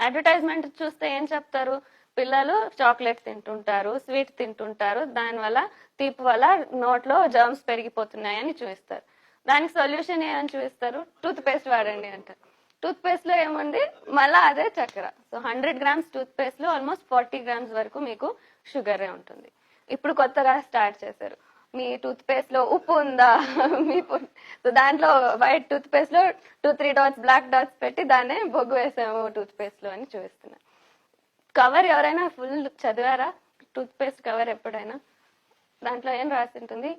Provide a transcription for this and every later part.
Advertisement చూస్తే ఏం చెప్తారు, పిల్లలు చాక్లెట్ తింటుంటారు, స్వీట్ తింటుంటారు, దానివల్ల తీపి వల్ల నోట్లో జర్మ్స్ పెరిగిపోతున్నాయని చూపిస్తారు. దానికి సొల్యూషన్ ఏమని చూపిస్తారు, టూత్ పేస్ట్ వాడండి అంటారు. టూత్ పేస్ట్ లో ఏముంది, మళ్ళీ అదే చక్కెర. సో 100 గ్రామ్స్ టూత్ పేస్ట్ లో ఆల్మోస్ట్ 40 గ్రామ్స్ వరకు మీకు షుగరే ఉంటుంది. ఇప్పుడు కొత్తగా స్టార్ట్ చేశారు, మీ టూత్ పేస్ట్ లో ఉప్పు ఉందా మీ సో దాంట్లో వైట్ టూత్ పేస్ట్ లో 2-3 డాట్స్ బ్లాక్ డాట్స్ పెట్టి దాన్నే బొగ్గు వేసాము టూత్ పేస్ట్ లో అని చూపిస్తున్నారు. కవర్ ఎవరైనా ఫుల్ చదివారా, టూత్ పేస్ట్ కవర్ ఎప్పుడైనా? దాంట్లో ఏం రాసి ఉంటుంది,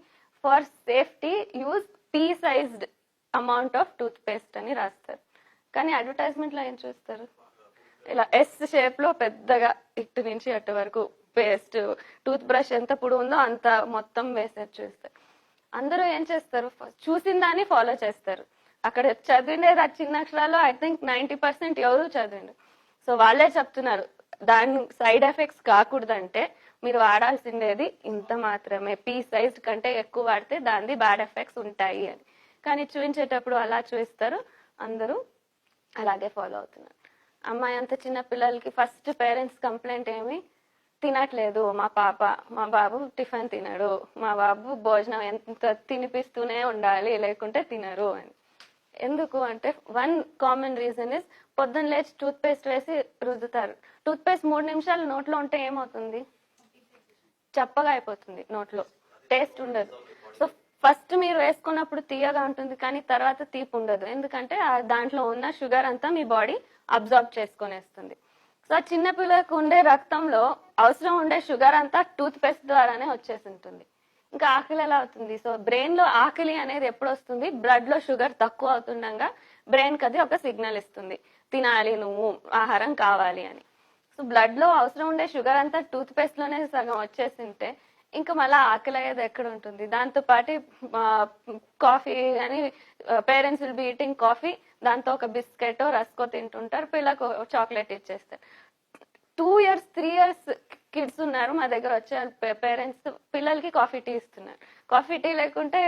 for safety use pea sized amount of toothpaste అని రాస్తారు. కానీ అడ్వర్టైజ్మెంట్ లో ఏం చూస్తారు, ఇలా ఎస్ షేప్ లో పెద్దగా ఇటు నుంచి అటు వరకు పేస్ట్, టూత్ బ్రష్ ఎంత పొడి ఉందో అంత మొత్తం వేసేది చూస్తారు. అందరూ ఏం చేస్తారు, చూసిన దాన్ని ఫాలో చేస్తారు. అక్కడ చదివినది ఆ చిన్న అక్షరాలు ఐ థింక్ 90% ఎవరు చదివిండు. సో వాళ్ళే చెప్తున్నారు దాని సైడ్ ఎఫెక్ట్స్ కాకూడదంటే మీరు వాడాల్సిందేది ఇంత మాత్రమే, పీ సైజ్ కంటే ఎక్కువ వాడితే దాని బ్యాడ్ ఎఫెక్ట్స్ ఉంటాయి అని. కానీ చూపించేటప్పుడు అలా చూపిస్తారు, అందరూ అలాగే ఫాలో అవుతున్నారు. అమ్మాయి అంత చిన్న పిల్లలకి ఫస్ట్ పేరెంట్స్ కంప్లైంట్ ఏమి, తినట్లేదు మా పాప, మా బాబు టిఫిన్ తినడు, మా బాబు భోజనం ఎంత తినిపిస్తూనే ఉండాలి లేకుంటే తినరు అని. ఎందుకు అంటే వన్ కామన్ రీజన్ ఇస్ పొద్దున్న లేచి టూత్ పేస్ట్ వేసి రుద్దుతారు. టూత్ పేస్ట్ 3 నిమిషాలు నోట్లో ఉంటే ఏమవుతుంది, చప్పగా అయిపోతుంది, నోట్లో టేస్ట్ ఉండదు. సో ఫస్ట్ మీరు వేసుకున్నప్పుడు తీయగా ఉంటుంది కానీ తర్వాత తీపి ఉండదు, ఎందుకంటే దాంట్లో ఉన్న షుగర్ అంతా మీ బాడీ అబ్జార్బ్ చేసుకునేస్తుంది. సో చిన్న పిల్లలకు ఉండే రక్తంలో అవసరం ఉండే షుగర్ అంతా టూత్ పేస్ట్ ద్వారానే వచ్చేసి ఉంటుంది. ఇంకా ఆకలి ఎలా అవుతుంది, సో బ్రెయిన్ లో ఆకలి అనేది ఎప్పుడు వస్తుంది, బ్లడ్ లో షుగర్ తక్కువ అవుతుండగా బ్రెయిన్ కి అది ఒక సిగ్నల్ ఇస్తుంది, తినాలి నువ్వు, ఆహారం కావాలి అని. సో బ్లడ్ లో అవసరం ఉండే షుగర్ అంతా టూత్ పేస్ట్ లోనే సగం వచ్చేసింటే ఇంకా మళ్ళీ ఆకలి అయ్యేది ఎక్కడ ఉంటుంది. దాంతో పాటు కాఫీ అని, parents will be eating coffee, దాంతో ఒక బిస్కెట్ రస్కో తింటుంటారు, పిల్లకు చాక్లెట్ ఇచ్చేస్తారు. 2 years 3 years కిడ్స్ ఉన్నారు మా దగ్గర వచ్చే పేరెంట్స్, పిల్లలకి కాఫీ టీ ఇస్తున్నారు. కాఫీ టీ లేకుంటే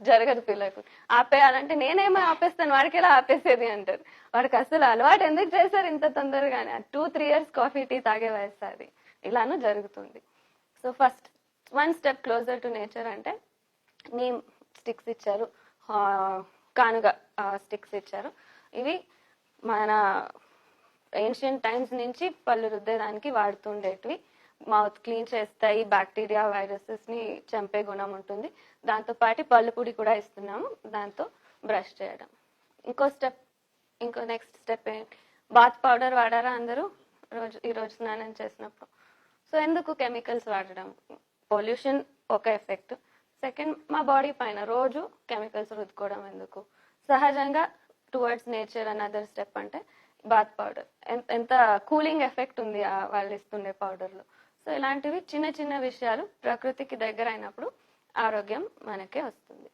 జరగదు, పిల్లకు ఆపేయాలంటే నేనేమో ఆపేస్తాను, వాడికి ఎలా ఆపేసేది అంటారు. వాడికి అసలు అలవాటు ఎందుకు చేశారు ఇంత తొందరగానే, 2-3 years కాఫీ టీ తాగే వయసు, ఇలానూ జరుగుతుంది. So first 1 step closer to nature అంటే నీమ్ స్టిక్స్ ఇచ్చారు, కానుగ స్టిక్స్ ఇచ్చారు. ఇవి మన ఏన్షియంట్ టైమ్స్ నుంచి పళ్ళు రుద్దేదానికి వాడుతుండేటివి. మౌత్ క్లీన్ చేస్తాయి, బ్యాక్టీరియా వైరసెస్ ని చంపే గుణం ఉంటుంది. దాంతో పాటు పళ్ళు పొడి కూడా ఇస్తున్నాము, దాంతో బ్రష్ చేయడం. ఇంకో నెక్స్ట్ స్టెప్ ఏంటి, బాత్ పౌడర్ వాడారా అందరూ ఈరోజు స్నానం చేసినప్పుడు? సో ఎందుకు కెమికల్స్ వాడడం, పొల్యూషన్ ఒక ఎఫెక్ట్, సెకండ్ మా బాడీ పైన రోజు కెమికల్స్ రుద్దుకోవడం ఎందుకు, సహజంగా టువర్డ్స్ నేచర్ అనదర్ స్టెప్ అంటే బాత్ పౌడర్, ఎంత కూలింగ్ ఎఫెక్ట్ ఉంది వాళ్ళు ఇస్తుండే పౌడర్ లో. సో ఇలాంటివి చిన్న చిన్న విషయాలు ప్రకృతికి దగ్గర అయినప్పుడు ఆరోగ్యం మనకే వస్తుంది.